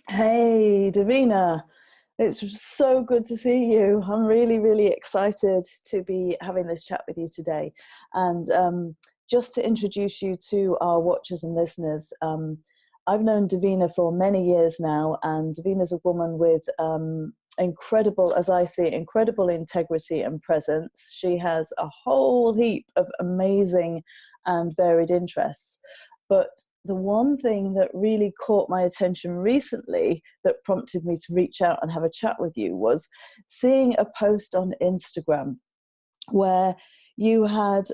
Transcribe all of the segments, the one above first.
Hey, Davina. It's so good to see you. I'm really, really excited to be having this chat with you today. And just to introduce you to our watchers and listeners, I've known Davina for many years now, and Davina's a woman with incredible, as I see, incredible integrity and presence. She has a whole heap of amazing and varied interests. But the one thing that really caught my attention recently that prompted me to reach out and have a chat with you was seeing a post on Instagram where you had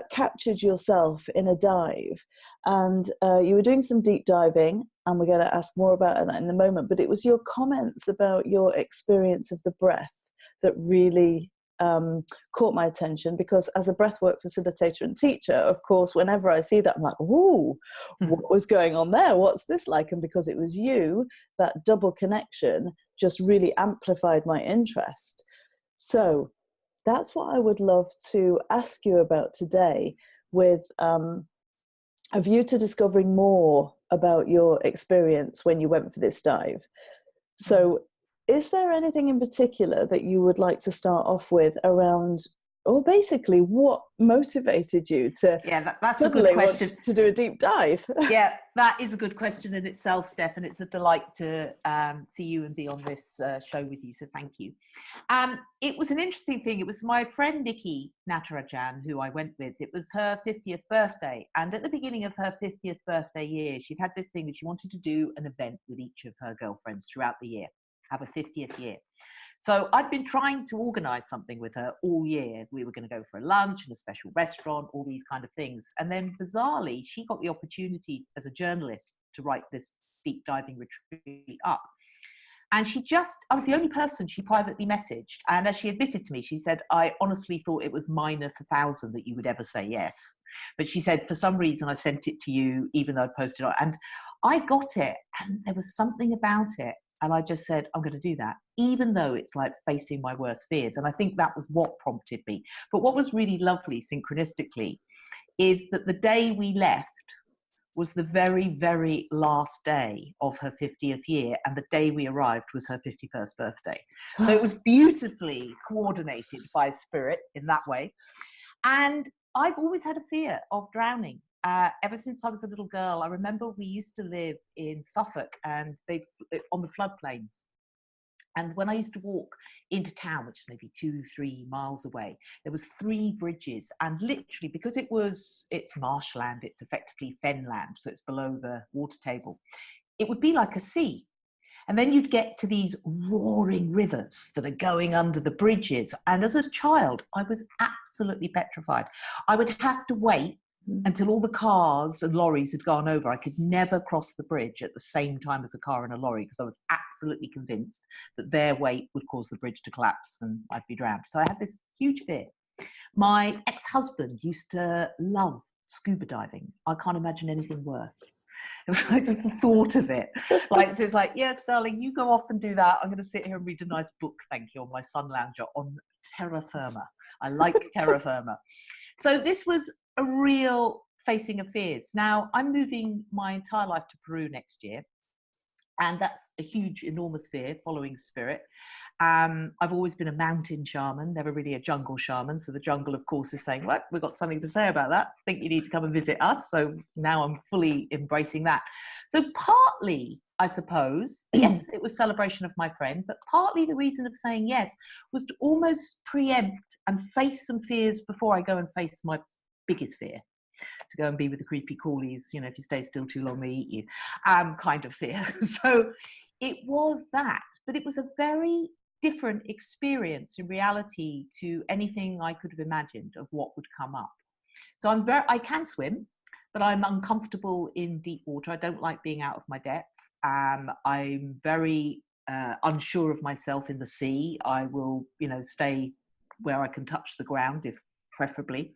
captured yourself in a dive, and you were doing some deep diving, and we're going to ask more about that in a moment, but it was your comments about your experience of the breath that really caught my attention, because as a breathwork facilitator and teacher, of course, whenever I see that, I'm like, ooh, what was going on there? What's this like? And because it was you, that double connection just really amplified my interest. So that's what I would love to ask you about today, with a view to discovering more about your experience when you went for this dive. So is there anything in particular that you would like to start off with around, or basically what motivated you to that's a good question, want to do a deep dive? Yeah, that is a good question in itself, Steph, and it's a delight to see you and be on this show with you, so thank you. It was an interesting thing. It was my friend Nikki Natarajan who I went with. It was her 50th birthday, and at the beginning of her 50th birthday year, she'd had this thing that she wanted to do an event with each of her girlfriends throughout the year, have a 50th year. So I'd been trying to organize something with her all year. We were going to go for a lunch in a special restaurant, all these kind of things. And then bizarrely, she got the opportunity as a journalist to write this deep diving retreat up. And I was the only person she privately messaged. And as she admitted to me, she said, I honestly thought it was minus 1,000 that you would ever say yes. But she said, for some reason, I sent it to you, even though I'd posted it. And I got it, and there was something about it. And I just said, I'm going to do that, even though it's like facing my worst fears. And I think that was what prompted me. But what was really lovely, synchronistically, is that the day we left was the very, very last day of her 50th year. And the day we arrived was her 51st birthday. So it was beautifully coordinated by spirit in that way. And I've always had a fear of drowning. Ever since I was a little girl. I remember we used to live in Suffolk, and on the floodplains. And when I used to walk into town, which is maybe 2-3 miles away, there was 3 bridges, and literally, because it's marshland, it's effectively fenland, so it's below the water table, it would be like a sea. And then you'd get to these roaring rivers that are going under the bridges. And as a child, I was absolutely petrified. I would have to wait until all the cars and lorries had gone over. I could never cross the bridge at the same time as a car and a lorry, because I was absolutely convinced that their weight would cause the bridge to collapse and I'd be drowned. So I had this huge fear. My ex-husband used to love scuba diving. I can't imagine anything worse. It was like the thought of it. So it's like, yes, darling, you go off and do that. I'm going to sit here and read a nice book, thank you, on my sun lounger on terra firma. I like terra firma. So this was a real facing of fears. Now, I'm moving my entire life to Peru next year, and that's a huge, enormous fear, following spirit. I've always been a mountain shaman, never really a jungle shaman. So the jungle, of course, is saying, well, we've got something to say about that. I think you need to come and visit us. So now I'm fully embracing that. So partly, I suppose, yes, it was celebration of my friend, but partly the reason of saying yes was to almost preempt and face some fears before I go and face my biggest fear, to go and be with the creepy crawlies, if you stay still too long, they eat you, kind of fear. So it was that, but it was a very different experience in reality to anything I could have imagined of what would come up. So I can swim, but I'm uncomfortable in deep water. I don't like being out of my depth. I'm very unsure of myself in the sea. I will, stay where I can touch the ground, if preferably.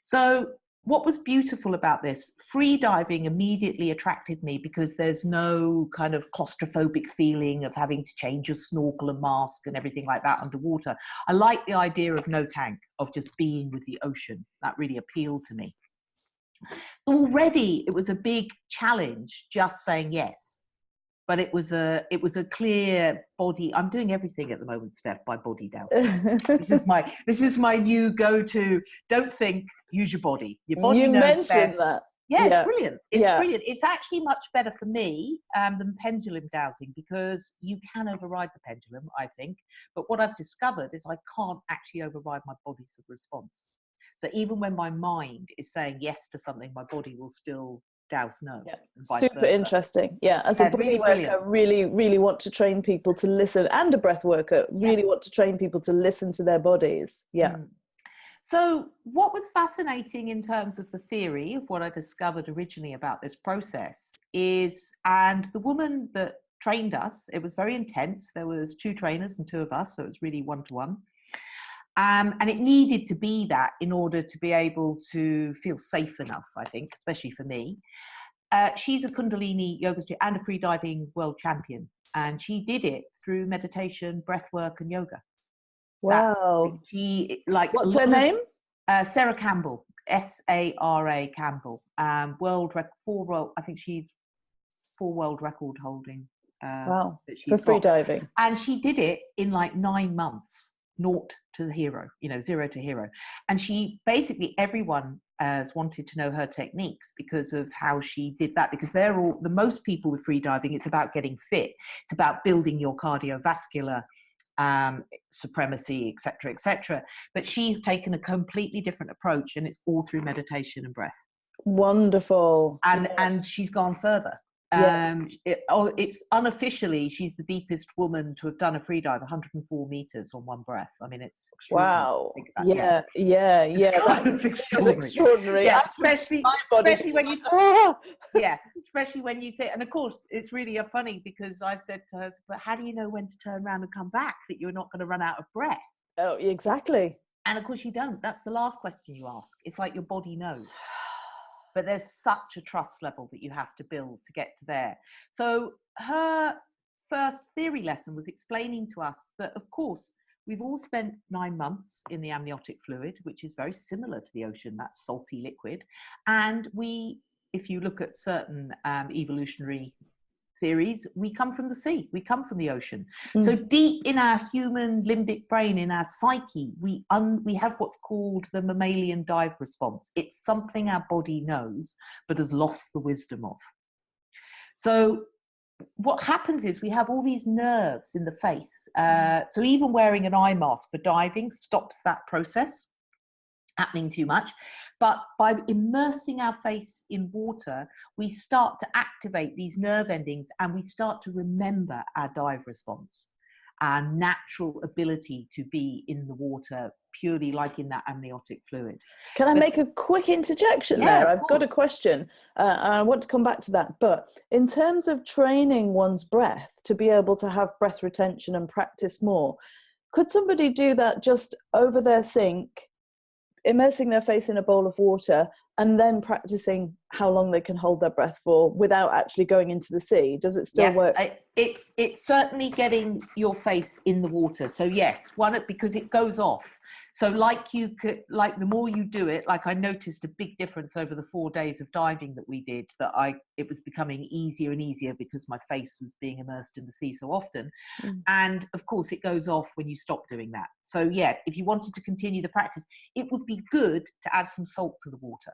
So what was beautiful about this, free diving immediately attracted me because there's no kind of claustrophobic feeling of having to change your snorkel and mask and everything like that underwater. I like the idea of no tank, of just being with the ocean. That really appealed to me. So already it was a big challenge just saying yes. but it was a clear body. I'm doing everything at the moment, Steph, by body dowsing. this is my new go-to. Don't think, use your body. Your body You knows mentioned best. that. Yeah, Yeah. it's brilliant. It's brilliant. It's actually much better for me than pendulum dowsing, because you can override the pendulum, I think. But what I've discovered is I can't actually override my body's response. So even when my mind is saying yes to something, my body will still douse no. Yeah. And vice Super versa. interesting. Yeah, as a body worker, really want to train people to listen, and a breath worker, really want to train people to listen to their bodies. Yeah. So what was fascinating in terms of the theory of what I discovered originally about this process is, and the woman that trained us, it was very intense. There was 2 trainers and 2 of us, so it was really one-to-one. And it needed to be that in order to be able to feel safe enough, I think, especially for me. She's a Kundalini yoga student and a freediving world champion. And she did it through meditation, breath work, and yoga. Wow. What's her name? Sara Campbell, Sara Campbell. I think she's 4 world record holding. Wow. For freediving. And she did it in like 9 months. 0 to hero, 0 to hero. And she basically, everyone has wanted to know her techniques because of how she did that, because the most people with freediving, it's about getting fit. It's about building your cardiovascular supremacy, etc. But she's taken a completely different approach, and it's all through meditation and breath. Wonderful. And she's gone further. It's unofficially, she's the deepest woman to have done a freedive, 104 meters on one breath. I mean, it's extraordinary. Wow. That's extraordinary. Yeah, especially when you especially when you think. And of course, it's really funny, because I said to her, but how do you know when to turn around and come back, that you're not going to run out of breath? Oh, exactly. And of course you don't. That's the last question you ask. It's like your body knows. But there's such a trust level that you have to build to get to there. So her first theory lesson was explaining to us that, of course, we've all spent 9 months in the amniotic fluid, which is very similar to the ocean, that salty liquid. And if you look at certain evolutionary theories, we come from the sea, we come from the ocean. So deep in our human limbic brain, in our psyche, we have what's called the mammalian dive response. It's something our body knows but has lost the wisdom of. So what happens is we have all these nerves in the face. So even wearing an eye mask for diving stops that process happening too much. But by immersing our face in water, we start to activate these nerve endings, and we start to remember our dive response, our natural ability to be in the water, purely like in that amniotic fluid. Can I make a quick interjection there? I've got a question. I want to come back to that. But in terms of training one's breath to be able to have breath retention and practice more, could somebody do that just over their sink, immersing their face in a bowl of water, and then practicing how long they can hold their breath for without actually going into the sea? Does it still work? It's certainly getting your face in the water. So yes, because it goes off. So the more you do it, like I noticed a big difference over the 4 days of diving that we did, it was becoming easier and easier because my face was being immersed in the sea so often. And of course it goes off when you stop doing that. So yeah, if you wanted to continue the practice, it would be good to add some salt to the water.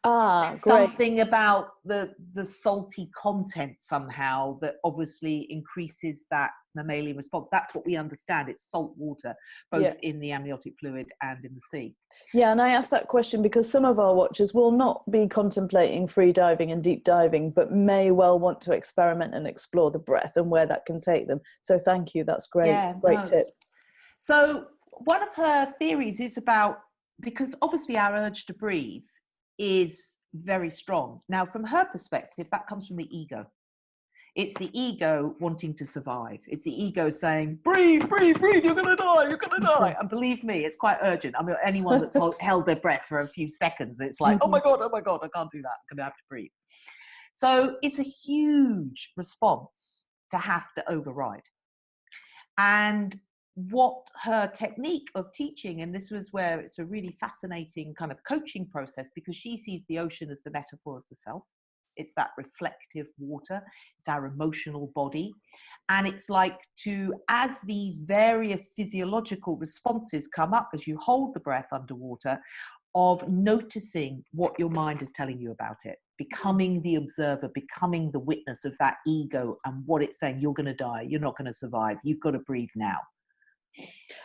Great. Something about the salty content somehow that obviously increases that mammalian response. That's what we understand. It's salt water, both in the amniotic fluid and in the sea. Yeah, and I asked that question because some of our watchers will not be contemplating free diving and deep diving, but may well want to experiment and explore the breath and where that can take them. So thank you. That's great. Great tip. So one of her theories is about, because obviously our urge to breathe is very strong. Now, from her perspective, that comes from the ego. It's the ego wanting to survive. It's the ego saying, breathe, breathe, breathe, you're going to die, you're going to die. And believe me, it's quite urgent. I mean, anyone that's held their breath for a few seconds, it's like, oh my God, I can't do that. I'm going to have to breathe. So it's a huge response to have to override. And what her technique of teaching, and this was where it's a really fascinating kind of coaching process, because she sees the ocean as the metaphor of the self. It's that reflective water. It's our emotional body. And it's like as these various physiological responses come up as you hold the breath underwater, of noticing what your mind is telling you about it, becoming the observer, becoming the witness of that ego and what it's saying. You're going to die. You're not going to survive. You've got to breathe now.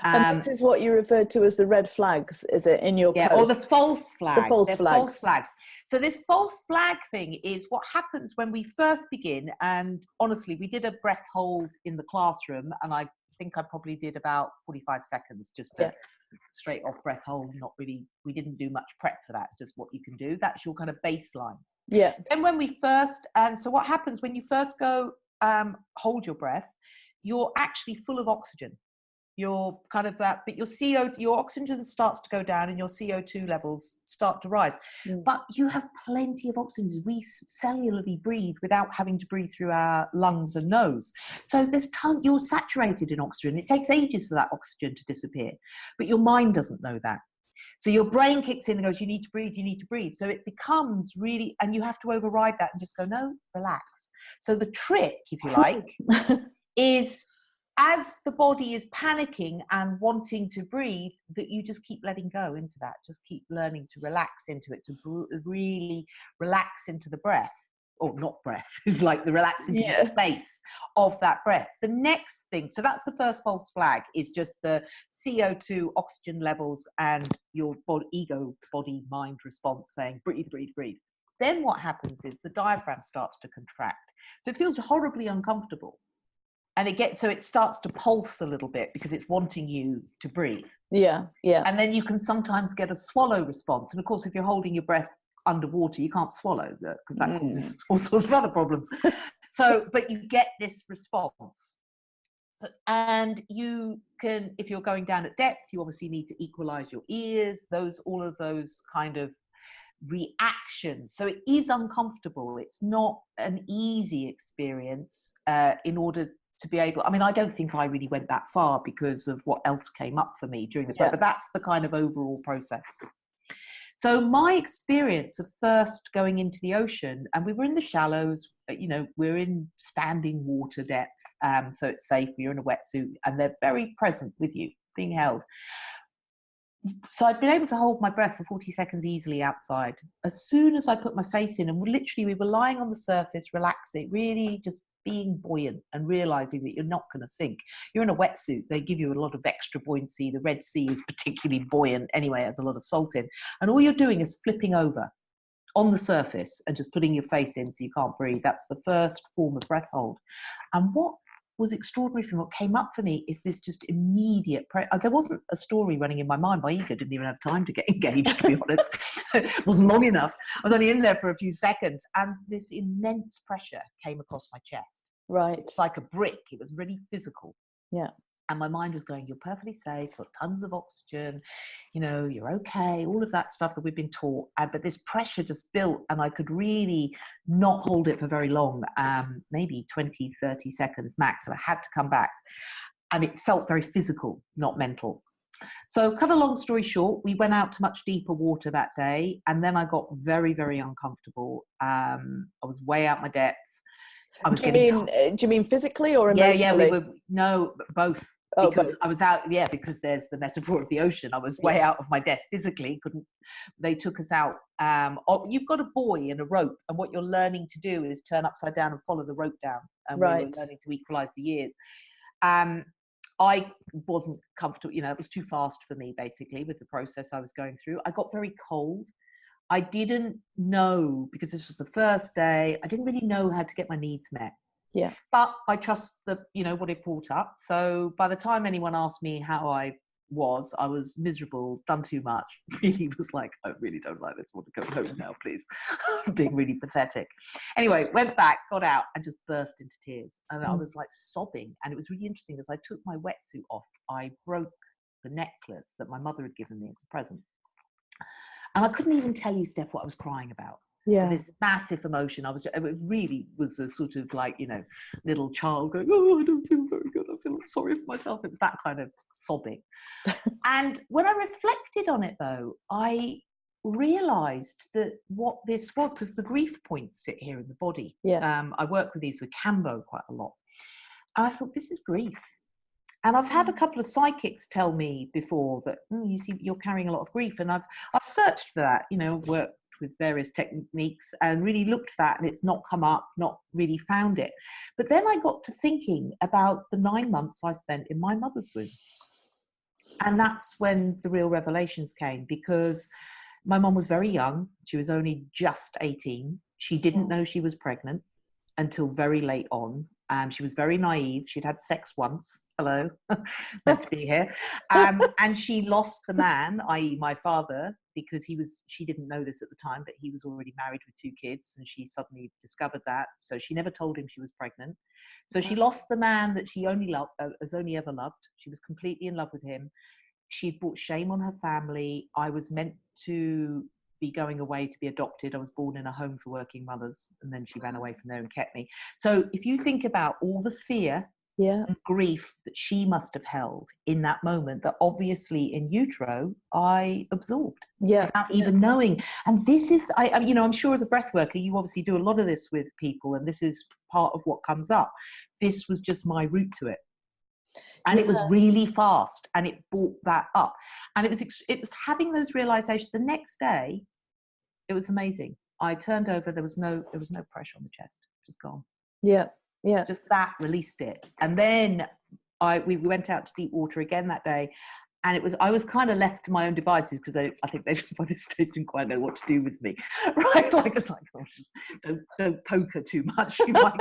And this is what you referred to as the red flags, is it, in your post? Or the false flags. The false flags. False flags. So this false flag thing is what happens when we first begin. And honestly, we did a breath hold in the classroom, and I think I probably did about 45 seconds, just to straight off breath hold. Not really, we didn't do much prep for that. It's just what you can do. That's your kind of baseline. Yeah. Then when we first, and so what happens when you first go hold your breath, you're actually full of oxygen. You're kind of that, but your oxygen starts to go down and your CO2 levels start to rise. But you have plenty of oxygen. We cellularly breathe without having to breathe through our lungs and nose. So you're saturated in oxygen. It takes ages for that oxygen to disappear, but your mind doesn't know that. So your brain kicks in and goes, you need to breathe, you need to breathe. So it becomes really, and you have to override that and just go, no, relax. So the trick, if you like, is as the body is panicking and wanting to breathe, that you just keep letting go into that. Just keep learning to relax into it, to really relax into the breath, or not breath, like the relax into the space of that breath. The next thing, so that's the first false flag, is just the CO2 oxygen levels and your ego, body, mind response saying, breathe, breathe, breathe. Then what happens is the diaphragm starts to contract. So it feels horribly uncomfortable. And it starts to pulse a little bit because it's wanting you to breathe. Yeah. And then you can sometimes get a swallow response. And of course, if you're holding your breath underwater, you can't swallow because that causes all sorts of other problems. But you get this response. And you can, if you're going down at depth, you obviously need to equalize your ears, all of those kind of reactions. So it is uncomfortable. It's not an easy experience in order to be able, I don't think I really went that far because of what else came up for me during the but that's the kind of overall process. So my experience of first going into the ocean, and we were in the shallows, we're in standing water depth, so it's safe, you're in a wetsuit, and they're very present with you, being held. So I'd been able to hold my breath for 40 seconds easily outside. As soon as I put my face in, and we were lying on the surface, relaxing, really just being buoyant and realizing that you're not going to sink. You're in a wetsuit. They give you a lot of extra buoyancy. The Red Sea is particularly buoyant anyway, it has a lot of salt in. And all you're doing is flipping over on the surface and just putting your face in so you can't breathe. That's the first form of breath hold. And what was extraordinary from what came up for me is this just immediate there wasn't a story running in my mind. My ego didn't even have time to get engaged, to be honest. It wasn't long enough. I was only in there for a few seconds, and this immense pressure came across my chest. Right. It's like a brick. It was really physical. Yeah. And my mind was going, you're perfectly safe, got tons of oxygen, you're okay, all of that stuff that we've been taught. But this pressure just built, and I could really not hold it for very long, maybe 20, 30 seconds max. And I had to come back. And it felt very physical, not mental. So cut a long story short, we went out to much deeper water that day. And then I got very, very uncomfortable. I was way out my depth. Do you mean physically or emotionally? No, both. Oh, because both. I was out, because there's the metaphor of the ocean. I was way out of my depth physically. They took us out. You've got a buoy and a rope, and what you're learning to do is turn upside down and follow the rope down. And we were learning to equalize the ears. I wasn't comfortable, it was too fast for me, basically, with the process I was going through. I got very cold. I didn't know, because this was the first day, I didn't really know how to get my needs met. Yeah. But I trust what it brought up. So by the time anyone asked me how I was miserable, done too much, really was like, I really don't like this, I want to go home now, please. Being really pathetic. Anyway, went back, got out, and just burst into tears. And I was like sobbing. And it was really interesting, as I took my wetsuit off, I broke the necklace that my mother had given me as a present. And I couldn't even tell you, Steph, what I was crying about. Yeah. This massive emotion. It really was a sort of like, little child going, oh, I don't feel very good. I feel sorry for myself. It was that kind of sobbing. And when I reflected on it, though, I realized that what this was, because the grief points sit here in the body. I work with these with Cambo quite a lot. And I thought, this is grief. And I've had a couple of psychics tell me before that, you see, you're carrying a lot of grief. And I've searched for that, worked with various techniques and really looked for that, and it's not come up, not really found it. But then I got to thinking about the 9 months I spent in my mother's womb. And that's when the real revelations came, because my mom was very young. She was only just 18. She didn't know she was pregnant until very late on. She was very naive. She'd had sex once. Hello, meant to be here. And she lost the man, i.e. my father, because she didn't know this at the time, but he was already married with 2 kids, and she suddenly discovered that. So she never told him she was pregnant. So she lost the man that she only ever loved. She was completely in love with him. She'd brought shame on her family. I was meant to be going away to be adopted. I was born in a home for working mothers, and then she ran away from there and kept me. So if you think about all the fear and grief that she must have held in that moment, that obviously in utero I absorbed without even knowing. And this is, I'm sure as a breath worker, you obviously do a lot of this with people, and this is part of what comes up. This was just my route to it. And it was really fast, and it brought that up. And it was having those realizations. The next day, it was amazing. I turned over. There was no pressure on the chest. Just gone. Yeah. Just that released it. And then we went out to deep water again that day. And I was kind of left to my own devices, because I think they by this stage didn't quite know what to do with me, right? It's like, oh, just don't poke her too much. You might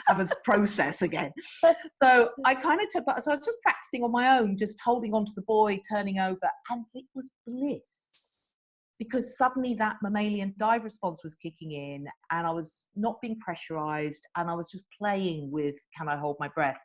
have us process again. So I kind of so I was just practicing on my own, just holding on to the buoy, turning over, and it was bliss, because suddenly that mammalian dive response was kicking in, and I was not being pressurized, and I was just playing with, can I hold my breath?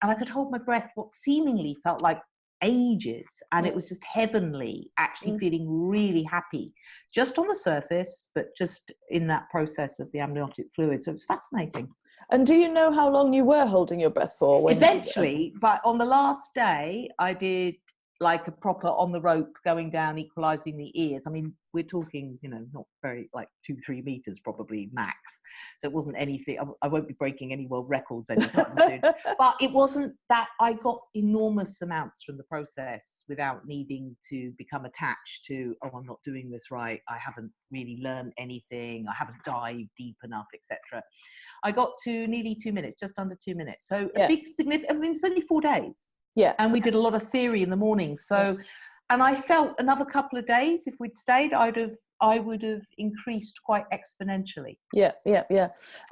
And I could hold my breath what seemingly felt like ages, and it was just heavenly, actually feeling really happy just on the surface, but just in that process of the amniotic fluid. So it was fascinating. And do you know how long you were holding your breath for? Eventually, but on the last day I did like a proper on the rope, going down, equalizing the ears. I mean, we're talking, not very, like 2-3 meters probably max. So it wasn't anything. I won't be breaking any world records anytime soon. But it wasn't that. I got enormous amounts from the process without needing to become attached to, oh, I'm not doing this right, I haven't really learned anything, I haven't dived deep enough, etc. I got to nearly 2 minutes, just under 2 minutes. So a big significant. I mean, it was only 4 days. Yeah. And we did a lot of theory in the morning. So, and I felt another couple of days, if we'd stayed, I would have increased quite exponentially. Yeah.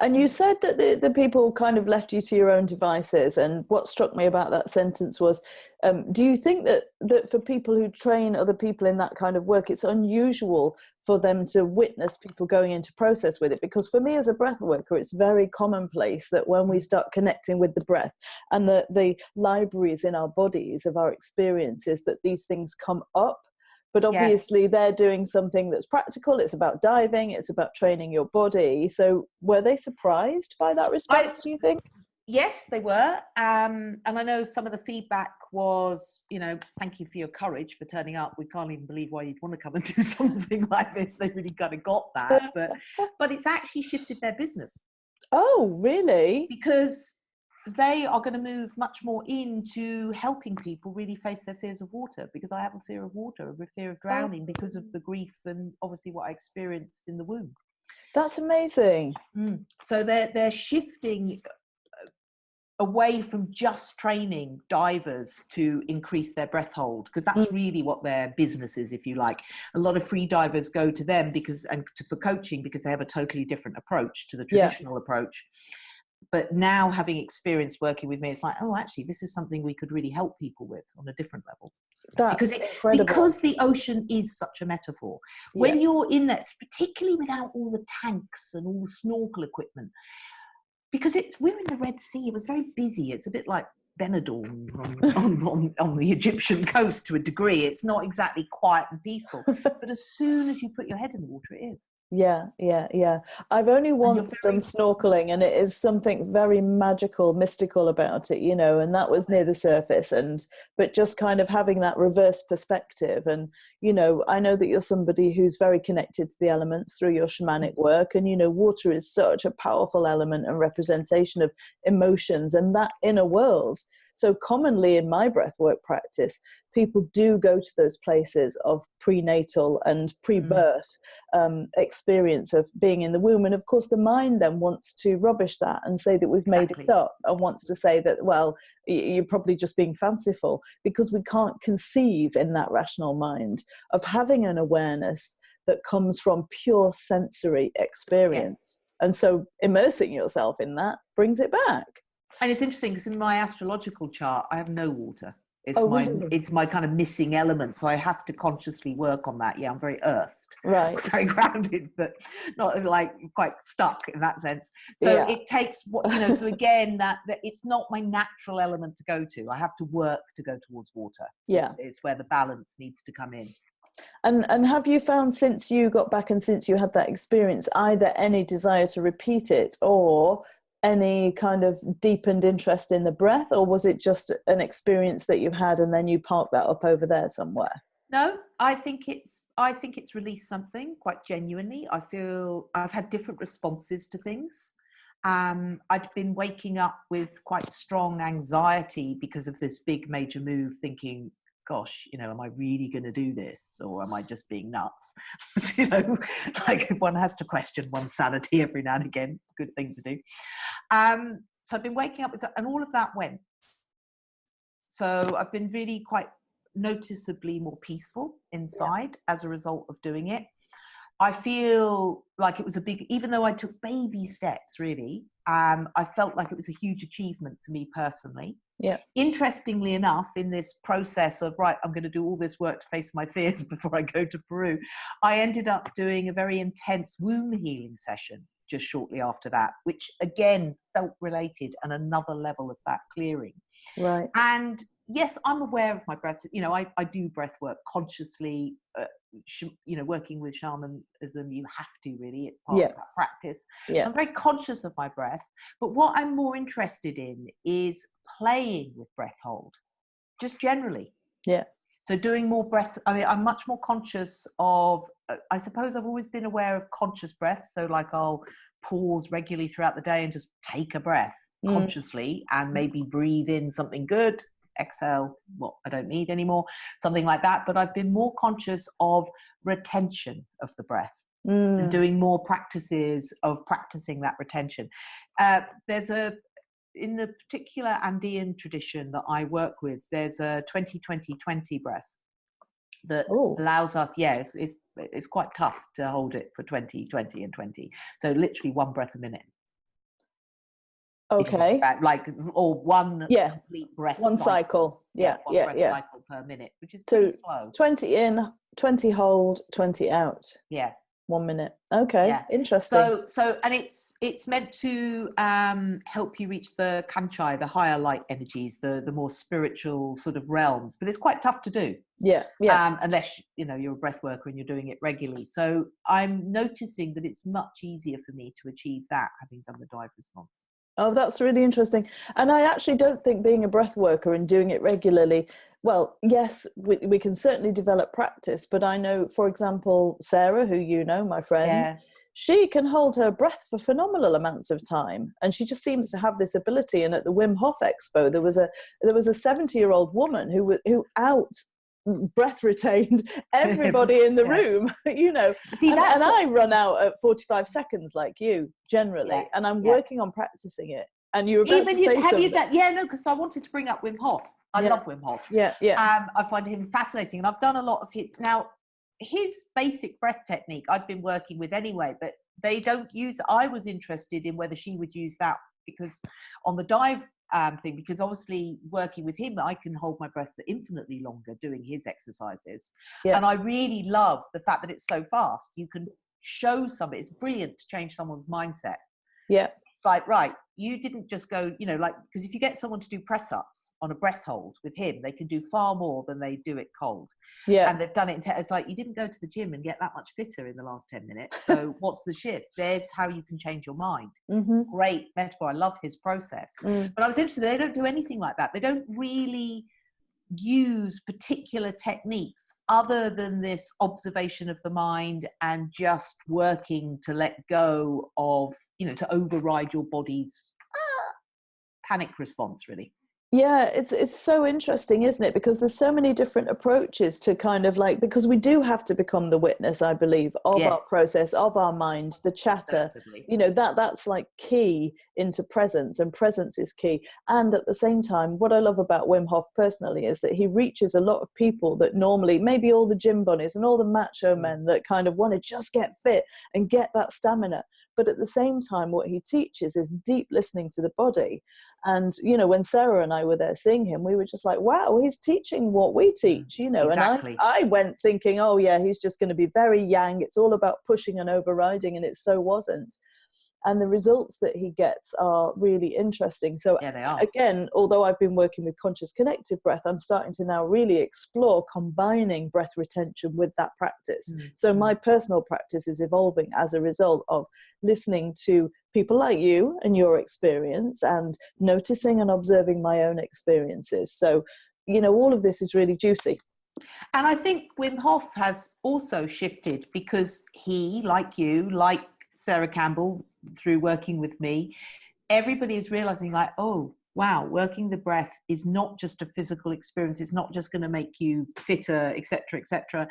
And you said that the people kind of left you to your own devices. And what struck me about that sentence was, do you think that for people who train other people in that kind of work, it's unusual for them to witness people going into process with it? Because for me as a breath worker, it's very commonplace that when we start connecting with the breath and the libraries in our bodies of our experiences, that these things come up. But obviously they're doing something that's practical. It's about diving. It's about training your body. So were they surprised by that response, do you think? Yes, they were. And I know some of the feedback was, thank you for your courage for turning up. We can't even believe why you'd want to come and do something like this. They really kind of got that. But it's actually shifted their business. Oh, really? Because they are going to move much more into helping people really face their fears of water, because I have a fear of water, a fear of drowning, because of the grief and obviously what I experienced in the womb. That's amazing. So they're shifting away from just training divers to increase their breath hold, because that's really what their business is, if you like. A lot of free divers go to them for coaching, because they have a totally different approach to the traditional approach. But now, having experience working with me, it's like, oh, actually, this is something we could really help people with on a different level. That's incredible. Because the ocean is such a metaphor. When you're in there, particularly without all the tanks and all the snorkel equipment, because we're in the Red Sea, it was very busy. It's a bit like Benidorm on the Egyptian coast to a degree. It's not exactly quiet and peaceful. But as soon as you put your head in the water, it is. Yeah, yeah, yeah. I've only once done snorkeling, and it is something very magical, mystical about it, you know, and that was near the surface. And but just kind of having that reverse perspective. And, you know, I know that you're somebody who's very connected to the elements through your shamanic work. And, you know, water is such a powerful element and representation of emotions and that inner world. So commonly in my breathwork practice, people do go to those places of prenatal and pre-birth experience of being in the womb. And of course, the mind then wants to rubbish that and say that we've made it up, and wants to say that, well, you're probably just being fanciful, because we can't conceive in that rational mind of having an awareness that comes from pure sensory experience. Yeah. And so immersing yourself in that brings it back. And it's interesting because in my astrological chart, I have no water. Really? It's my kind of missing element. So I have to consciously work on that. Yeah, I'm very earthed. Right. Very grounded, but not like quite stuck in that sense. So yeah. It takes, you know, so again, that it's not my natural element to go to. I have to work to go towards water. Yeah. It's where the balance needs to come in. And have you found, since you got back and since you had that experience, either any desire to repeat it or any kind of deepened interest in the breath, or was it just an experience that you've had and then you parked that up over there somewhere? No, I think it's released something quite genuinely. I feel I've had different responses to things. I'd been waking up with quite strong anxiety because of this big major move, thinking, gosh, you know, am I really going to do this, or am I just being nuts? You know, like one has to question one's sanity every now and again. It's a good thing to do. So I've been waking up with that, and all of that went. So I've been really quite noticeably more peaceful inside as a result of doing it. I feel like it was even though I took baby steps, really, I felt like it was a huge achievement for me personally. Yeah. Interestingly enough, in this process of, right, I'm going to do all this work to face my fears before I go to Peru, I ended up doing a very intense womb healing session just shortly after that, which again felt related and another level of that clearing. Right. And yes, I'm aware of my breath. You know, I do breath work consciously. You know, working with shamanism, you have to really. It's part of that practice. Yeah. So I'm very conscious of my breath. But what I'm more interested in is playing with breath hold, just generally. Yeah. So doing more breath. I mean, I'm much more conscious of. I suppose I've always been aware of conscious breath. So like I'll pause regularly throughout the day and just take a breath consciously, and maybe breathe in something good. Exhale what I don't need anymore, something like that. But I've been more conscious of retention of the breath and doing more practices of practicing that retention. There's in the particular Andean tradition that I work with, there's a 20-20-20 breath that allows us, it's quite tough to hold it for 20, 20 and 20. So literally one breath a minute. Okay. Like, or one complete breath. One cycle. Breath cycle per minute, which is pretty slow. 20 in, 20 hold, 20 out. Yeah. 1 minute. Okay. Yeah. Interesting. So, and it's meant to help you reach the kanchai, the higher light energies, the more spiritual sort of realms. But it's quite tough to do. Yeah. Yeah. Unless, you know, you're a breath worker and you're doing it regularly. So I'm noticing that it's much easier for me to achieve that, having done the dive response. Oh, that's really interesting. And I actually don't think being a breath worker and doing it regularly, well, yes, we can certainly develop practice, but I know, for example, Sarah, who you know, my friend, she can hold her breath for phenomenal amounts of time. And she just seems to have this ability. And at the Wim Hof Expo, there was a 70-year-old woman who breath retained everybody in the room, you know. See, and I run out at 45 seconds like you generally, and I'm working on practicing it. And you were about to say something. You done? Yeah, no, because I wanted to bring up Wim Hof. I love Wim Hof. Yeah. I find him fascinating, and I've done a lot of his. Now, his basic breath technique I've been working with anyway, but they don't use. I was interested in whether she would use that, because on the dive thing, because obviously working with him, I can hold my breath for infinitely longer doing his exercises. And I really love the fact that it's so fast. You can show somebody, it's brilliant to change someone's mindset. Yeah. It's like, right, you didn't just go, you know, like, because if you get someone to do press ups on a breath hold with him, they can do far more than they do it cold. Yeah. And they've done it it's like, you didn't go to the gym and get that much fitter in the last 10 minutes. So what's the shift? There's how you can change your mind. Great metaphor. I love his process. But I was interested, they don't do anything like that. They don't really use particular techniques other than this observation of the mind and just working to let go of, you know, to override your body's panic response, really. Yeah, it's so interesting, isn't it? Because there's so many different approaches to kind of like, because we do have to become the witness, I believe, of our process, of our mind, the chatter. Certainly. You know, that's like key into presence, and presence is key. And at the same time, what I love about Wim Hof personally is that he reaches a lot of people that normally, maybe all the gym bunnies and all the macho men that kind of want to just get fit and get that stamina. But at the same time, what he teaches is deep listening to the body. And, you know, when Sarah and I were there seeing him, we were just like, wow, he's teaching what we teach, you know. Exactly. And I went thinking, oh, yeah, he's just going to be very yang. It's all about pushing and overriding. And it so wasn't. And the results that he gets are really interesting. So yeah, they are. Again, although I've been working with conscious connective breath, I'm starting to now really explore combining breath retention with that practice. So my personal practice is evolving as a result of listening to people like you and your experience, and noticing and observing my own experiences. So, you know, all of this is really juicy. And I think Wim Hof has also shifted because he, like you, like Sara Campbell, through working with me, everybody is realizing like, oh, wow, working the breath is not just a physical experience. It's not just going to make you fitter, etc., etc.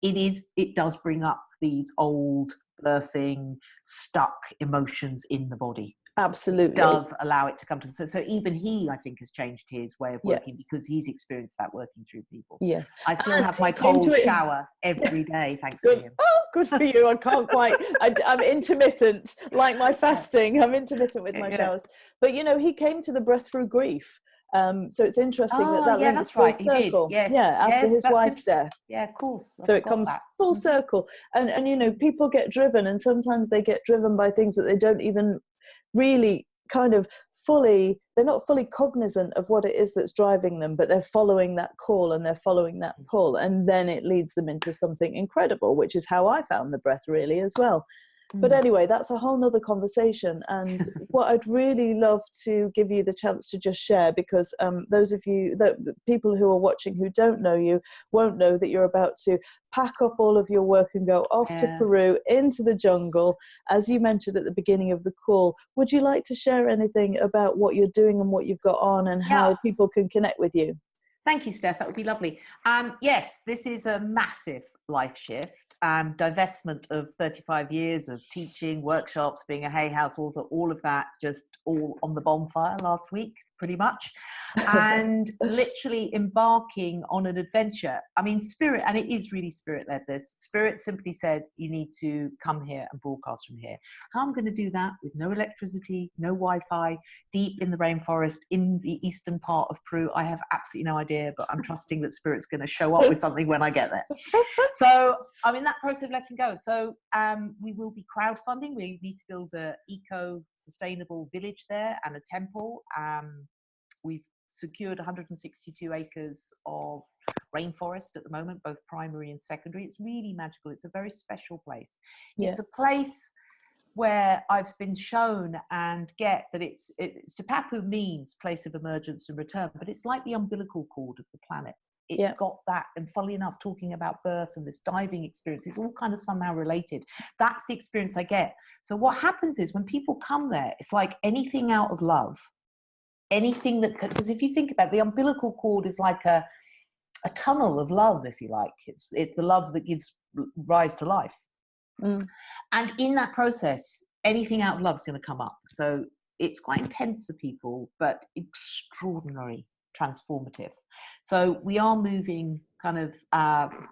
It does bring up these old, birthing, stuck emotions in the body. Absolutely. It does allow it to come to so even he, I think, has changed his way of working because he's experienced that working through people. Yeah. I still have my cold shower every day, thanks to him. Oh, good for you. I can't quite, I'm intermittent, like my fasting. I'm intermittent with my showers. But, you know, he came to the breath through grief. So it's interesting that links full circle. Yes. After his wife's death. Yeah, of course. So it comes full circle. And, you know, people get driven, and sometimes they get driven by things that they don't even really kind of they're not fully cognizant of what it is that's driving them, but they're following that call and they're following that pull, and then it leads them into something incredible, which is how I found the breath really as well. But anyway, that's a whole nother conversation. And what I'd really love to give you the chance to just share, because those of you, the people who are watching who don't know you, won't know that you're about to pack up all of your work and go off to Peru, into the jungle, as you mentioned at the beginning of the call. Would you like to share anything about what you're doing and what you've got on, and how people can connect with you? Thank you, Steph. That would be lovely. Yes, this is a massive life shift. Divestment of 35 years of teaching, workshops, being a Hay House author, all of that just all on the bonfire last week, pretty much. And literally embarking on an adventure. I mean, Spirit, and it is really Spirit-led this. Spirit simply said, you need to come here and broadcast from here. How I'm going to do that with no electricity, no Wi-Fi, deep in the rainforest, in the eastern part of Peru, I have absolutely no idea, but I'm trusting that Spirit's going to show up with something when I get there. So I'm in that process of letting go. So we will be crowdfunding. We need to build an eco-sustainable village there and a temple. We've secured 162 acres of rainforest at the moment, both primary and secondary. It's really magical. It's a very special place. It's a place where I've been shown and get that Sipapu means place of emergence and return, but it's like the umbilical cord of the planet. It's got that, and funnily enough, talking about birth and this diving experience, it's all kind of somehow related. That's the experience I get. So what happens is when people come there, it's like anything out of love. Anything that, because if you think about it, the umbilical cord is like a tunnel of love, if you like. It's the love that gives rise to life. And in that process, anything out of love is going to come up. So it's quite intense for people, but extraordinary, transformative. So we are moving kind of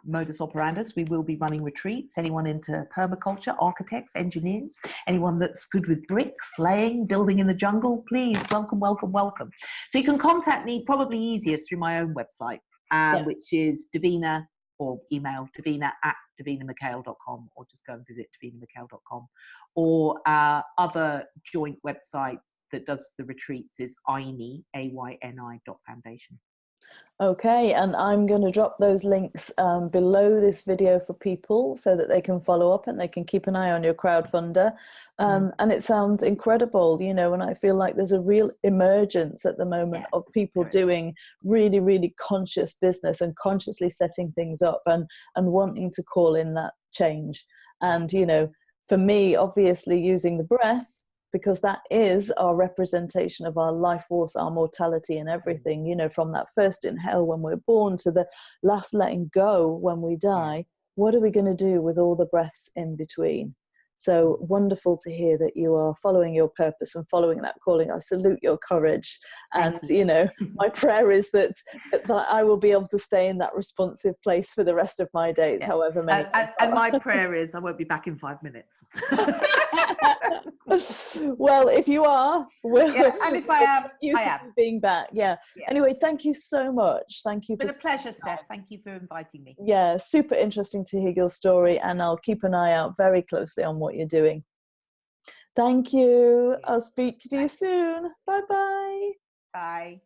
modus operandus. We will be running retreats. Anyone into permaculture, architects, engineers, anyone that's good with bricks, laying, building in the jungle, please, welcome, welcome, welcome. So you can contact me probably easiest through my own website, which is Davina, or email davina@davinamackail.com, or just go and visit davinamackail.com, or other joint website, that does the retreats is Ayni, AYNI.foundation. Okay, and I'm going to drop those links below this video for people so that they can follow up and they can keep an eye on your crowdfunder. And it sounds incredible, you know, and I feel like there's a real emergence at the moment of people doing really, really conscious business and consciously setting things up and wanting to call in that change. And, you know, for me, obviously using the breath, because that is our representation of our life force, our mortality and everything, you know, from that first inhale when we're born to the last letting go when we die. What are we going to do with all the breaths in between? So wonderful to hear that you are following your purpose and following that calling. I salute your courage. And, you know, my prayer is that I will be able to stay in that responsive place for the rest of my days, however many. And my prayer is I won't be back in 5 minutes. Well, if you are, and if I am, I am. Being back. Anyway, thank you so much. Thank you. It's been a pleasure, Steph. Thank you for inviting me. Yeah, super interesting to hear your story, and I'll keep an eye out very closely on what you're doing. Thank you. I'll speak to you soon. Bye-bye. Bye.